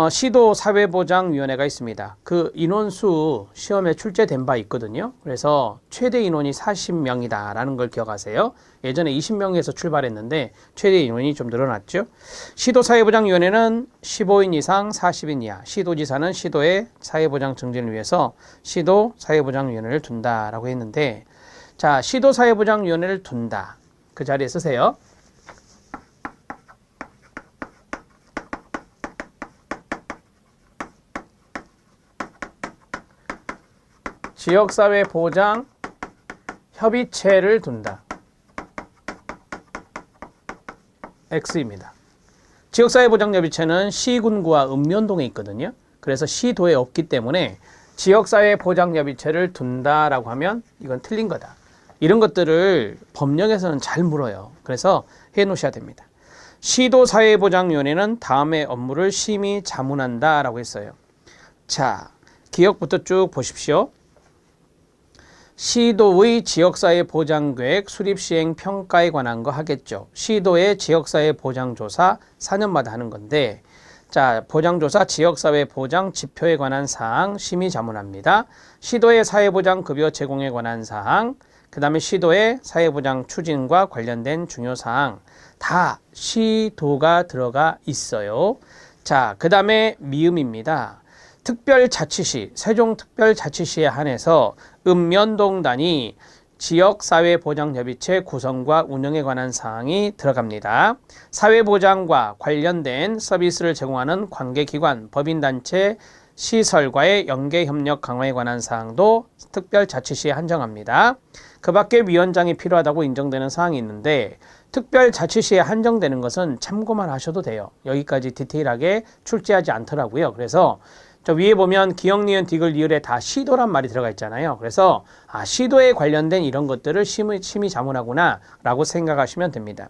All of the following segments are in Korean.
시도 사회보장위원회가 있습니다. 그 인원수 시험에 출제된 바 있거든요. 그래서 최대 인원이 40명이다 라는 걸 기억하세요. 예전에 20명에서 출발했는데 최대 인원이 좀 늘어났죠. 시도 사회보장위원회는 15인 이상 40인 이하, 시도지사는 시도의 사회보장 증진을 위해서 시도 사회보장위원회를 둔다라고 했는데, 자, 시도 사회보장위원회를 둔다, 그 자리에 쓰세요. 지역사회 보장 협의체를 둔다. X입니다. 지역사회 보장 협의체는 시군구와 읍면동에 있거든요. 그래서 시도에 없기 때문에 지역사회 보장 협의체를 둔다라고 하면 이건 틀린 거다. 이런 것들을 법령에서는 잘 물어요. 그래서 해 놓으셔야 됩니다. 시도사회보장위원회는 다음의 업무를 심의 자문한다라고 했어요. 자, 기억부터 쭉 보십시오. 시도의 지역사회 보장계획 수립 시행 평가에 관한 거 하겠죠. 시도의 지역사회 보장조사 4년마다 하는 건데, 자, 보장조사 지역사회 보장 지표에 관한 사항 심의 자문합니다. 시도의 사회보장 급여 제공에 관한 사항, 그 다음에 시도의 사회보장 추진과 관련된 중요 사항 다 시도가 들어가 있어요. 자, 그 다음에 미음입니다. 특별자치시, 세종특별자치시에 한해서 읍면동단위 지역사회보장협의체 구성과 운영에 관한 사항이 들어갑니다. 사회보장과 관련된 서비스를 제공하는 관계기관, 법인단체, 시설과의 연계협력 강화에 관한 사항도 특별자치시에 한정합니다. 그 밖에 위원장이 필요하다고 인정되는 사항이 있는데, 특별자치시에 한정되는 것은 참고만 하셔도 돼요. 여기까지 디테일하게 출제하지 않더라고요. 그래서 저 위에 보면 기역, 니은, 디귿, 리을에 다 시도란 말이 들어가 있잖아요. 그래서 시도에 관련된 이런 것들을 심의 자문하구나 라고 생각하시면 됩니다.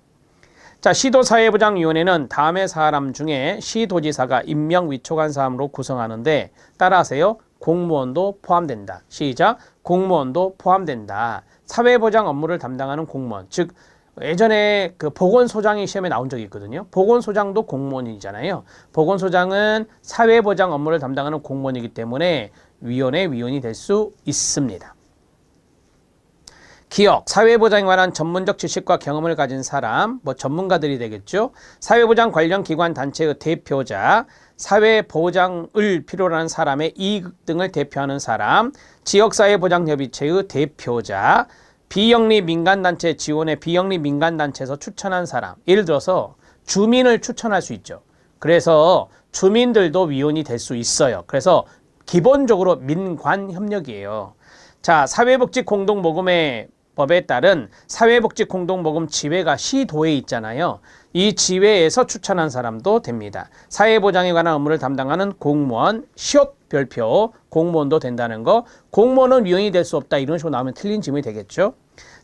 자, 시도사회보장위원회는 다음의 사람 중에 시도지사가 임명 위촉한 사람으로 구성하는데, 따라하세요. 공무원도 포함된다. 시작. 공무원도 포함된다. 사회보장 업무를 담당하는 공무원, 즉 예전에 그 보건소장이 시험에 나온 적이 있거든요. 보건소장도 공무원이잖아요. 보건소장은 사회보장 업무를 담당하는 공무원이기 때문에 위원이 될 수 있습니다. 기역, 사회보장에 관한 전문적 지식과 경험을 가진 사람, 전문가들이 되겠죠. 사회보장 관련 기관 단체의 대표자, 사회보장을 필요로 하는 사람의 이익 등을 대표하는 사람, 지역사회보장협의체의 대표자, 비영리 민간단체 지원의 비영리 민간단체에서 추천한 사람, 예를 들어서 주민을 추천할 수 있죠. 그래서 주민들도 위원이 될 수 있어요. 그래서 기본적으로 민관협력이에요. 자, 사회복지공동모금의 법에 따른 사회복지공동모금 지회가 시도에 있잖아요. 이 지회에서 추천한 사람도 됩니다. 사회보장에 관한 업무를 담당하는 공무원, 시옷 별표, 공무원도 된다는 거. 공무원은 위원이 될 수 없다, 이런 식으로 나오면 틀린 질문이 되겠죠.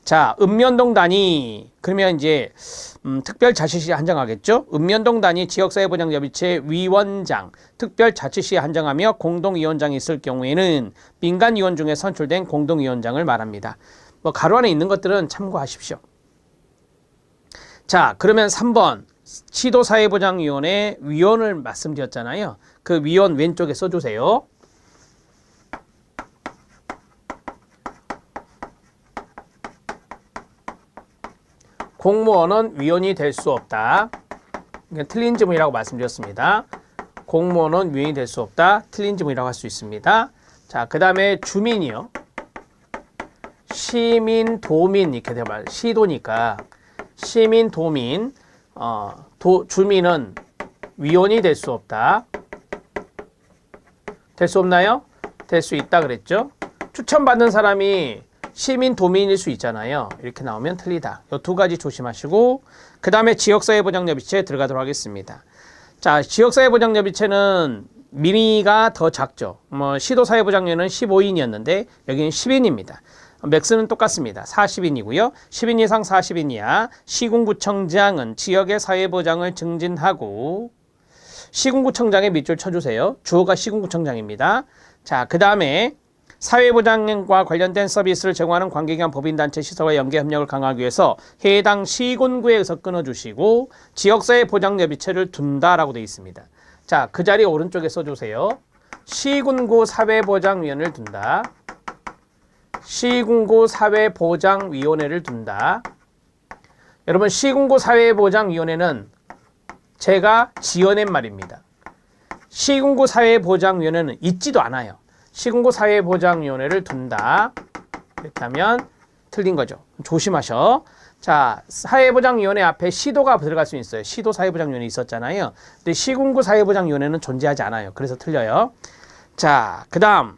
자, 읍면동 단위, 그러면 이제 특별자치시에 한정하겠죠. 읍면동 단위 지역사회보장협의체 위원장, 특별자치시에 한정하며 공동위원장이 있을 경우에는 민간위원 중에 선출된 공동위원장을 말합니다. 가로 안에 있는 것들은 참고하십시오. 자, 그러면 3번 시도사회보장위원회 위원을 말씀드렸잖아요. 그 위원 왼쪽에 써주세요. 공무원은 위원이 될 수 없다. 틀린 지문이라고 말씀드렸습니다. 공무원은 위원이 될 수 없다. 틀린 지문이라고 할 수 있습니다. 자, 그 다음에 주민이요. 시민, 도민 이렇게 되면 시도니까 시민, 도민, 주민은 위원이 될 수 없다. 될 수 없나요? 될 수 있다 그랬죠? 추천받는 사람이 시민, 도민일 수 있잖아요. 이렇게 나오면 틀리다. 이 두 가지 조심하시고, 그 다음에 지역사회보장협의체에 들어가도록 하겠습니다. 자, 지역사회보장협의체는 미니가 더 작죠. 시도사회보장위원회는 15인이었는데 여기는 10인입니다. 맥스는 똑같습니다. 40인이고요. 10인 이상 40인 이하. 시군구청장은 지역의 사회보장을 증진하고, 시군구청장에 밑줄 쳐주세요. 주어가 시군구청장입니다. 자, 그 다음에 사회보장과 관련된 서비스를 제공하는 관계기관 법인단체 시설과 연계협력을 강화하기 위해서 해당 시군구에 의해서 끊어주시고 지역사회보장협의체를 둔다라고 되어 있습니다. 자, 그 자리 오른쪽에 써주세요. 시군구 사회보장위원회를 둔다. 시군구 사회보장위원회를 둔다. 여러분, 시군구 사회보장위원회는 제가 지어낸 말입니다. 시군구 사회보장위원회는 있지도 않아요. 시군구 사회보장위원회를 둔다. 이렇게 하면 틀린 거죠. 조심하셔. 자, 사회보장위원회 앞에 시도가 들어갈 수 있어요. 시도 사회보장위원회 있었잖아요. 근데 시군구 사회보장위원회는 존재하지 않아요. 그래서 틀려요. 자, 그 다음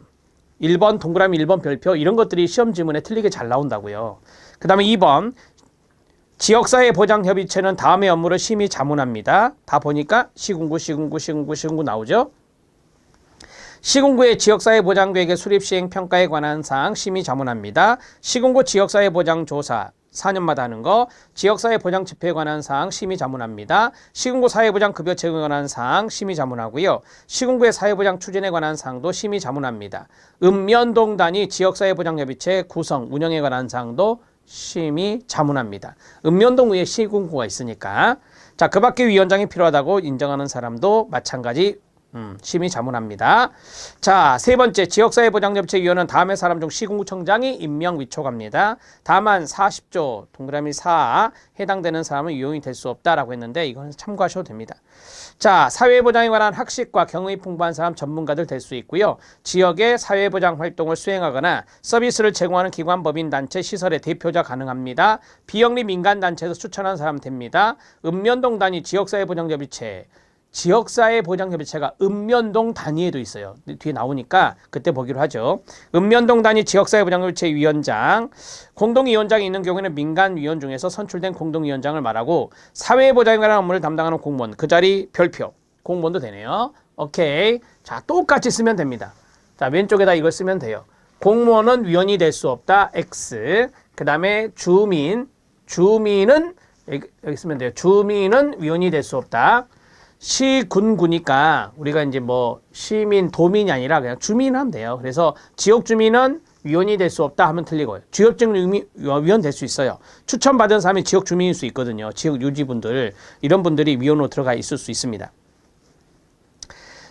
1번 동그라미 1번 별표 이런 것들이 시험 지문에 틀리게 잘 나온다고요. 그 다음에 2번 지역사회보장협의체는 다음의 업무를 심의 자문합니다. 다 보니까 시군구 나오죠. 시군구의 지역사회보장계획의 수립 시행 평가에 관한 사항 심의 자문합니다. 시군구 지역사회보장조사 4년마다 하는 거, 지역사회보장 집회에 관한 사항 심의 자문합니다. 시군구 사회보장 급여 제공에 관한 사항 심의 자문하고요. 시군구의 사회보장 추진에 관한 사항도 심의 자문합니다. 읍면동 단위 지역사회보장협의체 구성, 운영에 관한 사항도 심의 자문합니다. 읍면동 위에 시군구가 있으니까. 자, 그 밖에 위원장이 필요하다고 인정하는 사람도 마찬가지 심의 자문합니다. 자, 세 번째 지역사회보장협의체위원은 다음의 사람 중 시군구청장이 임명 위촉합니다. 다만 40조 동그라미 4 해당되는 사람은 유용이 될 수 없다라고 했는데 이건 참고하셔도 됩니다. 자, 사회보장에 관한 학식과 경험이 풍부한 사람 전문가들 될 수 있고요. 지역의 사회보장 활동을 수행하거나 서비스를 제공하는 기관, 법인, 단체, 시설의 대표자 가능합니다. 비영리 민간단체에서 추천한 사람 됩니다. 읍면동 단위 지역사회보장협의체 지역사회보장협의체가 읍면동 단위에도 있어요. 뒤에 나오니까 그때 보기로 하죠. 읍면동 단위 지역사회보장협의체 위원장, 공동위원장이 있는 경우에는 민간위원 중에서 선출된 공동위원장을 말하고 사회보장에 관한 업무를 담당하는 공무원, 그 자리 별표, 공무원도 되네요. 오케이. 자, 똑같이 쓰면 됩니다. 자, 왼쪽에다 이걸 쓰면 돼요. 공무원은 위원이 될 수 없다. X. 그 다음에 주민은 여기 쓰면 돼요. 주민은 위원이 될 수 없다. 시군구니까 우리가 이제 뭐 시민, 도민이 아니라 그냥 주민 하면 돼요. 그래서 지역 주민은 위원이 될 수 없다 하면 틀리고요. 지역 주민 위원 될 수 있어요. 추천받은 사람이 지역 주민일 수 있거든요. 지역 유지분들 이런 분들이 위원으로 들어가 있을 수 있습니다.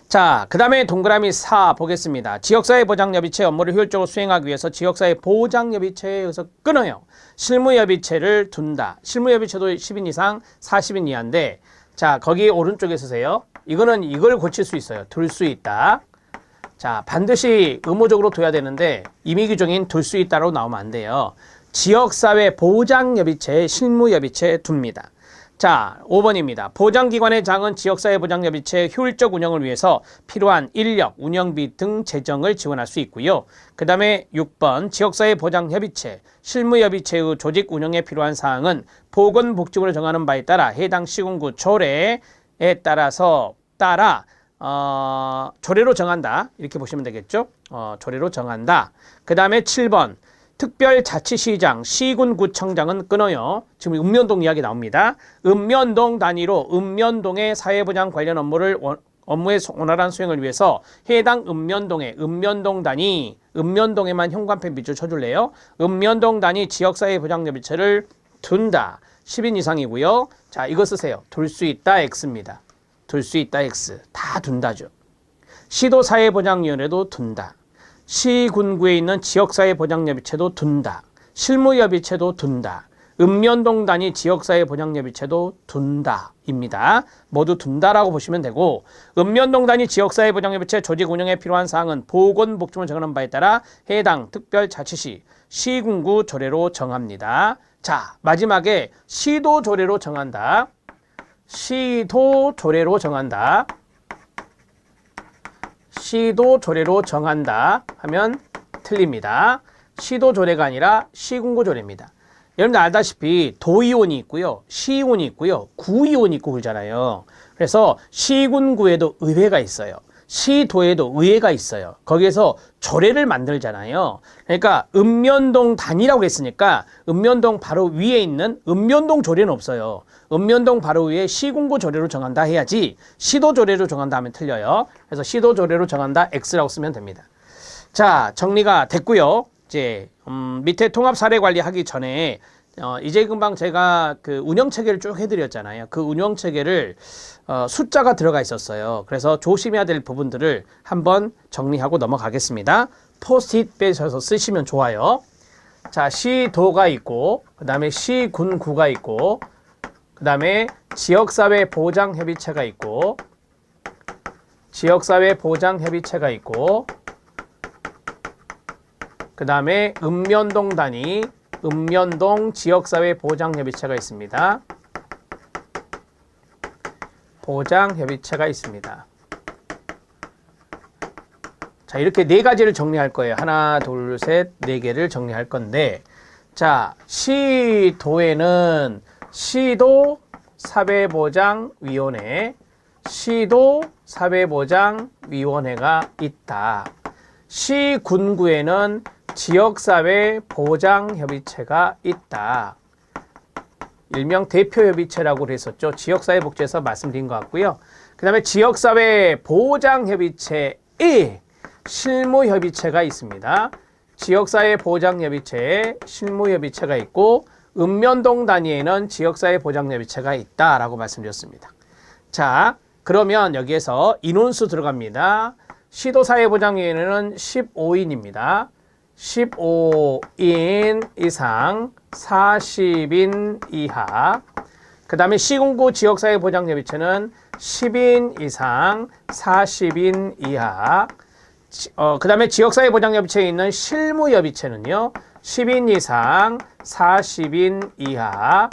자, 그 다음에 동그라미 4 보겠습니다. 지역사회보장협의체 업무를 효율적으로 수행하기 위해서 지역사회보장협의체에서 끊어요. 실무협의체를 둔다. 실무협의체도 10인 이상 40인 이하인데 자, 거기 오른쪽에 쓰세요. 이거는 이걸 고칠 수 있어요. 둘 수 있다. 자, 반드시 의무적으로 둬야 되는데 임의규정인 둘 수 있다로 나오면 안 돼요. 지역사회보장협의체에 실무협의체에 둡니다. 자, 5번입니다. 보장기관의 장은 지역사회보장협의체의 효율적 운영을 위해서 필요한 인력, 운영비 등 재정을 지원할 수 있고요. 그 다음에 6번 지역사회보장협의체, 실무협의체의 조직 운영에 필요한 사항은 보건복지부를 정하는 바에 따라 해당 시군구 조례에 따라 조례로 정한다. 이렇게 보시면 되겠죠. 조례로 정한다. 그 다음에 7번 특별자치시장, 시군구청장은 끊어요. 지금 읍면동 이야기 나옵니다. 읍면동 단위로 읍면동의 사회보장 관련 업무의 원활한 수행을 위해서 해당 읍면동 단위, 읍면동에만 현관패 밑줄 쳐줄래요? 읍면동 단위 지역사회보장협의체를 둔다. 10인 이상이고요. 자, 이거 쓰세요. 둘 수 있다 X입니다. 둘 수 있다 X. 다 둔다죠. 시도사회보장위원회도 둔다. 시군구에 있는 지역사회보장협의체도 둔다. 실무협의체도 둔다. 읍면동 단위 지역사회보장협의체도 둔다입니다. 모두 둔다라고 보시면 되고 읍면동 단위 지역사회보장협의체 조직 운영에 필요한 사항은 보건복지부를 정하는 바에 따라 해당 특별자치시 시군구 조례로 정합니다. 자, 마지막에 시도 조례로 정한다. 시도 조례로 정한다. 시도 조례로 정한다 하면 틀립니다. 시도 조례가 아니라 시군구 조례입니다. 여러분들 알다시피 도의원이 있고요. 시의원이 있고요. 구의원이 있고 그러잖아요. 그래서 시군구에도 의회가 있어요. 시도에도 의회가 있어요. 거기에서 조례를 만들잖아요. 그러니까 읍면동 단위라고 했으니까 읍면동 바로 위에 있는 읍면동 조례는 없어요. 읍면동 바로 위에 시군구 조례로 정한다 해야지 시도 조례로 정한다 하면 틀려요. 그래서 시도 조례로 정한다 X라고 쓰면 됩니다. 자, 정리가 됐고요. 이제 밑에 통합 사례 관리 하기 전에 이제 금방 제가 그 운영체계를 쭉 해드렸잖아요. 그 운영체계를 숫자가 들어가 있었어요. 그래서 조심해야 될 부분들을 한번 정리하고 넘어가겠습니다. 포스트잇 빼셔서 쓰시면 좋아요. 자, 시도가 있고, 그 다음에 시군구가 있고, 그 다음에 지역사회보장협의체가 있고, 지역사회보장협의체가 있고, 그 다음에 읍면동 단위, 읍면동 지역사회보장협의체가 있습니다. 보장협의체가 있습니다. 자, 이렇게 네 가지를 정리할 거예요. 하나, 둘, 셋, 네 개를 정리할 건데, 자, 시도에는 시도사회보장위원회, 시도사회보장위원회가 있다. 시군구에는 지역사회보장협의체가 있다. 일명 대표협의체라고 그랬었죠. 지역사회복지에서 말씀드린 것 같고요. 그 다음에 지역사회보장협의체에 실무협의체가 있습니다. 지역사회보장협의체에 실무협의체가 있고, 읍면동 단위에는 지역사회보장협의체가 있다라고 말씀드렸습니다. 자, 그러면 여기에서 인원수 들어갑니다. 시도사회보장위원회는 15인입니다. 15인 이상, 40인 이하. 그 다음에 시군구 지역사회보장협의체는 10인 이상, 40인 이하. 그 다음에 지역사회보장협의체에 있는 실무협의체는요, 10인 이상, 40인 이하.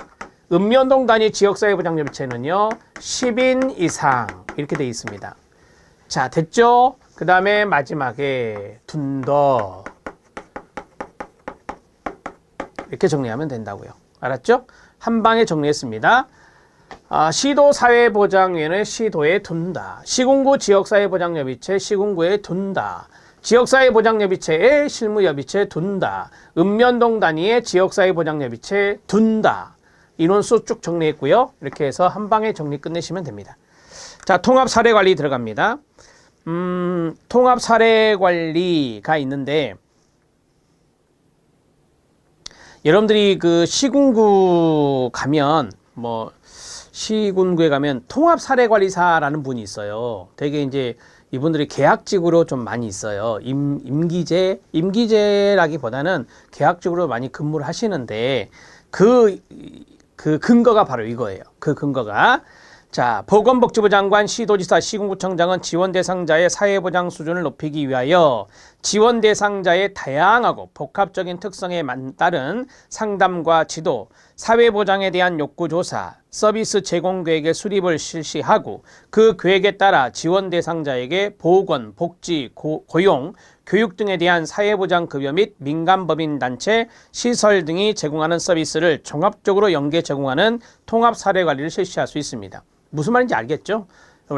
읍면동 단위 지역사회보장협의체는요, 10인 이상. 이렇게 되어 있습니다. 자, 됐죠? 그 다음에 마지막에 둔더. 이렇게 정리하면 된다고요. 알았죠? 한 방에 정리했습니다. 시도사회보장위원회 시도에 둔다. 시군구 지역사회보장협의체 시군구에 둔다. 지역사회보장협의체에 실무협의체 둔다. 읍면동 단위의 지역사회보장협의체 둔다. 인원수 쭉 정리했고요. 이렇게 해서 한 방에 정리 끝내시면 됩니다. 자, 통합사례관리 들어갑니다. 통합사례관리가 있는데, 여러분들이 그 시군구 가면, 시군구에 가면 통합사례관리사라는 분이 있어요. 되게 이제 이분들이 계약직으로 좀 많이 있어요. 임기제라기보다는 계약직으로 많이 근무를 하시는데, 그 근거가 바로 이거예요. 그 근거가. 자, 보건복지부 장관, 시도지사, 시군구청장은 지원 대상자의 사회보장 수준을 높이기 위하여 지원 대상자의 다양하고 복합적인 특성에 따른 상담과 지도, 사회보장에 대한 욕구조사, 서비스 제공 계획의 수립을 실시하고 그 계획에 따라 지원 대상자에게 보건, 복지, 고용, 교육 등에 대한 사회보장급여 및 민간법인단체, 시설 등이 제공하는 서비스를 종합적으로 연계 제공하는 통합사례관리를 실시할 수 있습니다. 무슨 말인지 알겠죠?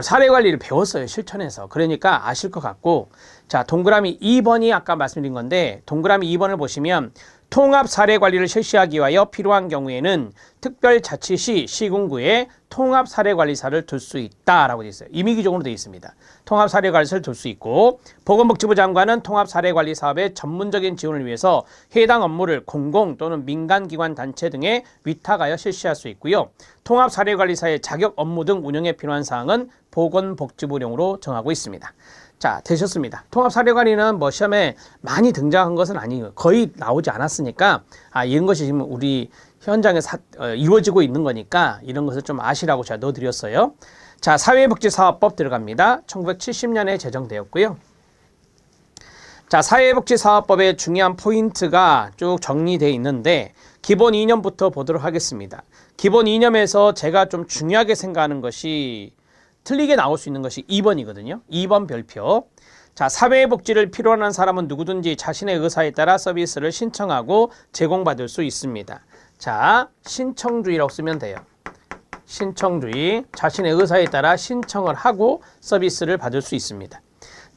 사례관리를 배웠어요. 실천해서. 그러니까 아실 것 같고, 자, 동그라미 2번이 아까 말씀드린 건데, 동그라미 2번을 보시면 통합사례관리를 실시하기 위하여 필요한 경우에는 특별자치시 시군구에 통합사례관리사를 둘 수 있다라고 되어 있어요. 임의기종으로 되어 있습니다. 통합사례관리사를 둘 수 있고, 보건복지부 장관은 통합사례관리 사업의 전문적인 지원을 위해서 해당 업무를 공공 또는 민간기관 단체 등에 위탁하여 실시할 수 있고요. 통합사례관리사의 자격 업무 등 운영에 필요한 사항은 보건복지부령으로 정하고 있습니다. 자, 되셨습니다. 통합사례관리는 시험에 많이 등장한 것은 아니에요. 거의 나오지 않았으니까, 이런 것이 지금 우리 현장에 이루어지고 있는 거니까 이런 것을 좀 아시라고 제가 넣어드렸어요. 자, 사회복지사업법 들어갑니다. 1970년에 제정되었고요. 자, 사회복지사업법의 중요한 포인트가 쭉 정리되어 있는데, 기본 이념부터 보도록 하겠습니다. 기본 이념에서 제가 좀 중요하게 생각하는 것이 틀리게 나올 수 있는 것이 2번이거든요. 2번 별표. 자, 사회복지를 필요로 하는 사람은 누구든지 자신의 의사에 따라 서비스를 신청하고 제공받을 수 있습니다. 자, 신청주의라고 쓰면 돼요. 신청주의. 자신의 의사에 따라 신청을 하고 서비스를 받을 수 있습니다.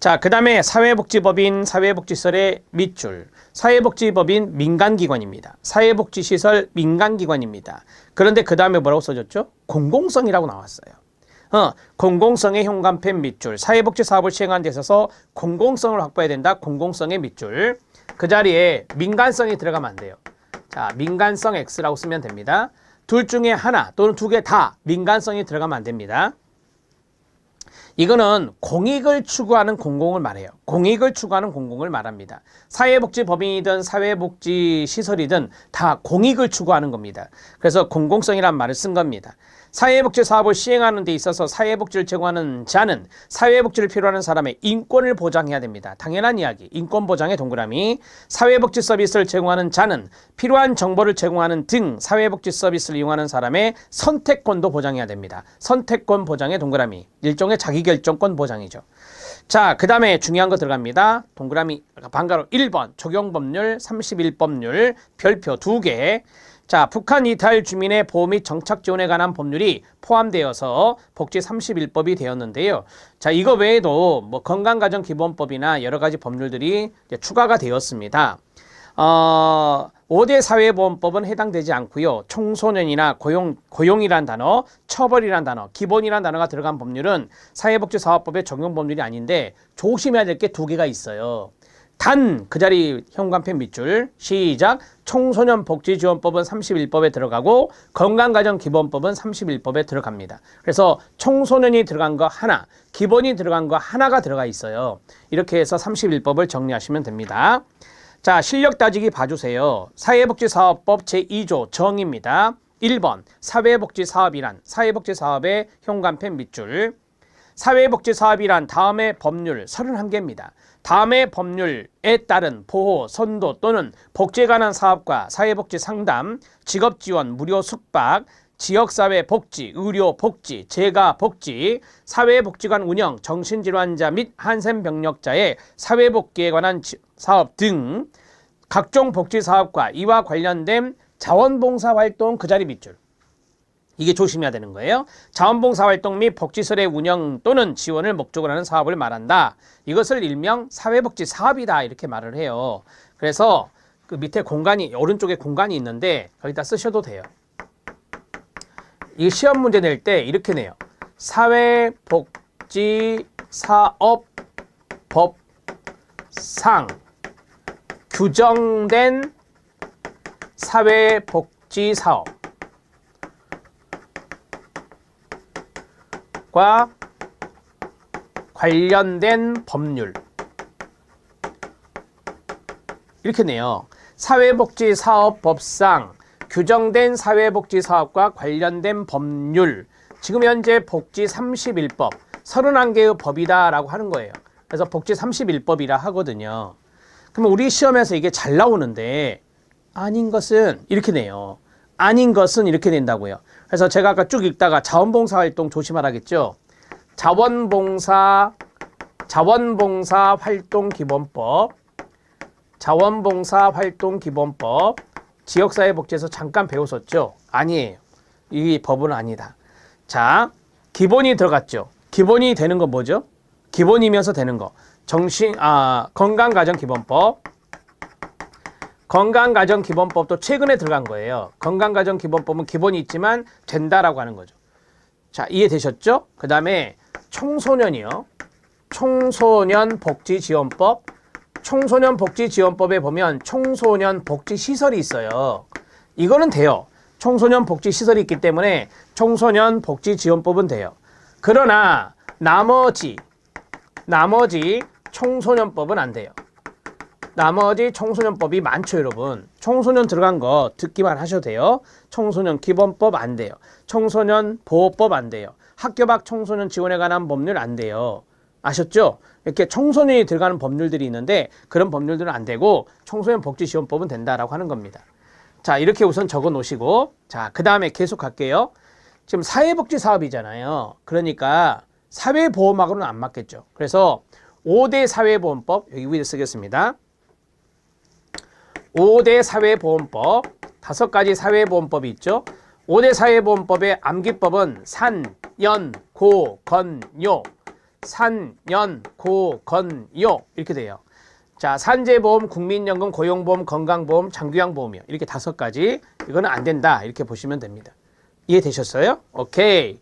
자, 그 다음에 사회복지법인, 사회복지시설의 밑줄. 사회복지법인 민간기관입니다. 사회복지시설 민간기관입니다. 그런데 그 다음에 뭐라고 써졌죠? 공공성이라고 나왔어요. 공공성의 현관펜 밑줄. 사회복지 사업을 시행하는 데 있어서 공공성을 확보해야 된다. 공공성의 밑줄. 그 자리에 민간성이 들어가면 안 돼요. 자, 민간성 X라고 쓰면 됩니다. 둘 중에 하나 또는 두 개 다 민간성이 들어가면 안 됩니다. 이거는 공익을 추구하는 공공을 말해요. 공익을 추구하는 공공을 말합니다. 사회복지법인이든 사회복지시설이든 다 공익을 추구하는 겁니다. 그래서 공공성이란 말을 쓴 겁니다. 사회복지사업을 시행하는 데 있어서 사회복지를 제공하는 자는 사회복지를 필요로 하는 사람의 인권을 보장해야 됩니다. 당연한 이야기. 인권보장의 동그라미. 사회복지 서비스를 제공하는 자는 필요한 정보를 제공하는 등 사회복지 서비스를 이용하는 사람의 선택권도 보장해야 됩니다. 선택권 보장의 동그라미. 일종의 자기결정권 보장이죠. 자, 그 다음에 중요한 거 들어갑니다. 동그라미 방가로 1번 적용법률 31법률 별표 2개. 자, 북한 이탈 주민의 보호 및 정착 지원에 관한 법률이 포함되어서 복지 31법이 되었는데요. 자, 이거 외에도 뭐 건강가정기본법이나 여러 가지 법률들이 이제 추가가 되었습니다. 5대 사회보험법은 해당되지 않고요. 청소년이나 고용이란 단어, 처벌이란 단어, 기본이란 단어가 들어간 법률은 사회복지사업법의 적용 법률이 아닌데 조심해야 될 게 두 개가 있어요. 단 그 자리 현관펜 밑줄 시작. 청소년복지지원법은 31법에 들어가고 건강가정기본법은 31법에 들어갑니다. 그래서 청소년이 들어간 거 하나, 기본이 들어간 거 하나가 들어가 있어요. 이렇게 해서 31법을 정리하시면 됩니다. 자, 실력 따지기 봐주세요. 사회복지사업법 제2조 정의입니다. 1번 사회복지사업이란 사회복지사업의 현관펜 밑줄. 사회복지사업이란 다음의 법률 31개입니다. 다음의 법률에 따른 보호, 선도 또는 복지에 관한 사업과 사회복지 상담, 직업지원, 무료 숙박, 지역사회 복지, 의료 복지, 재가 복지, 사회복지관 운영, 정신질환자 및 한센병력자의 사회복귀에 관한 사업 등 각종 복지사업과 이와 관련된 자원봉사활동 그 자리 밑줄. 이게 조심해야 되는 거예요. 자원봉사활동 및 복지시설의 운영 또는 지원을 목적으로 하는 사업을 말한다. 이것을 일명 사회복지사업이다 이렇게 말을 해요. 그래서 그 밑에 공간이 오른쪽에 공간이 있는데 거기다 쓰셔도 돼요. 이 시험 문제 낼 때 이렇게 내요. 사회복지사업법상 규정된 사회복지사업 과 관련된 법률 이렇게 내요. 사회복지사업법상 규정된 사회복지사업과 관련된 법률. 지금 현재 복지 31법 31개의 법이다 라고 하는 거예요. 그래서 복지 31법이라 하거든요. 그러면 우리 시험에서 이게 잘 나오는데 아닌 것은 이렇게 내요. 아닌 것은 이렇게 낸다고요. 그래서 제가 아까 쭉 읽다가 자원봉사 활동 조심하라겠죠. 자원봉사 활동 기본법, 자원봉사 활동 기본법, 지역사회복지에서 잠깐 배웠었죠. 아니에요. 이 법은 아니다. 자, 기본이 들어갔죠. 기본이 되는 건 뭐죠? 기본이면서 되는 거. 건강가정기본법. 건강가정기본법도 최근에 들어간 거예요. 건강가정기본법은 기본이 있지만 된다라고 하는 거죠. 자, 이해되셨죠? 그 다음에 청소년이요. 청소년복지지원법. 청소년복지지원법에 보면 청소년복지시설이 있어요. 이거는 돼요. 청소년복지시설이 있기 때문에 청소년복지지원법은 돼요. 그러나 나머지 청소년법은 안 돼요. 나머지 청소년법이 많죠, 여러분. 청소년 들어간 거 듣기만 하셔도 돼요. 청소년 기본법 안 돼요. 청소년 보호법 안 돼요. 학교 밖 청소년 지원에 관한 법률 안 돼요. 아셨죠? 이렇게 청소년이 들어가는 법률들이 있는데 그런 법률들은 안 되고 청소년 복지지원법은 된다라고 하는 겁니다. 자, 이렇게 우선 적어 놓으시고, 자, 그 다음에 계속 갈게요. 지금 사회복지 사업이잖아요. 그러니까 사회보험하고는 안 맞겠죠. 그래서 5대 사회보험법 여기 위에 쓰겠습니다. 5대 사회보험법, 5가지 사회보험법이 있죠. 5대 사회보험법의 암기법은 산, 연, 고, 건, 요. 산, 연, 고, 건, 요. 이렇게 돼요. 자, 산재보험, 국민연금, 고용보험, 건강보험, 장기요양보험이요. 이렇게 5가지. 이거는 안 된다. 이렇게 보시면 됩니다. 이해되셨어요? 오케이.